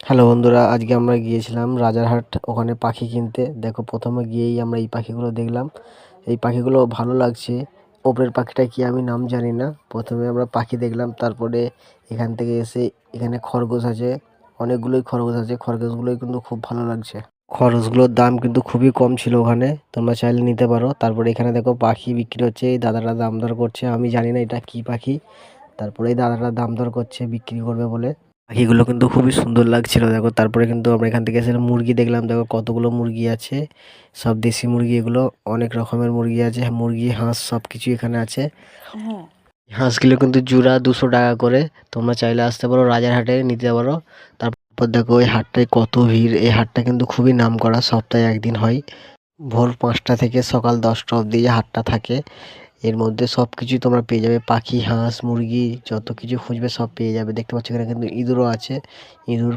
Hello বন্ধুরা, আজকে আমরা গিয়েছিলাম রাজারহাট ওখানে পাখি কিনতে। দেখো, প্রথমে গিয়েই আমরা এই পাখিগুলো দেখলাম। এই পাখিগুলো ভালো লাগছে। ওপরের পাখিটা কি আমি নাম জানি না। প্রথমে আমরা পাখি দেখলাম, তারপরে এখান থেকে এসে এখানে খরগোশ আছে, অনেকগুলোই খরগোশ আছে। খরগোশগুলোই কিন্তু খুব ভালো লাগছে। খরগোশগুলোর দাম কিন্তু খুবই কম ছিল ওখানে, তোমরা চাইলে নিতে পারো। তারপরে এখানে দেখো পাখি বিক্রি হচ্ছে, এই দাদাটা দাম দর করছে। আমি জানি না এটা কি পাখি। তারপরে এই দাদাটা দাম দর করছে বিক্রি করবে বলে। পাখিগুলো কিন্তু খুবই সুন্দর লাগছিল দেখো। তারপরে কিন্তু আমরা এখান থেকে এসে মুরগি দেখলাম। দেখো কতগুলো মুরগি আছে, সব দেশি মুরগি। এগুলো অনেক রকমের মুরগি আছে, মুরগি হাঁস সব কিছু এখানে আছে। হাঁসগুলো কিন্তু জোড়া 200 টাকা করে। তোমরা চাইলে আসতে পারো, রাজারহাটে নিতে পারো। তারপর দেখো এই হাটটায় কত ভিড়। এই হাটটা কিন্তু খুবই নামকরা, সপ্তাহে একদিন হয়। ভোর 5টা থেকে সকাল 10টা অবধি এই হাটটা থাকে। এর মধ্যে সব কিছুই তোমরা পেয়ে যাবে, পাখি হাঁস মুরগি যত কিছু খুঁজবে সব পেয়ে যাবে। দেখতে পাচ্ছ এখানে কিন্তু ইঁদুরও আছে। ইঁদুর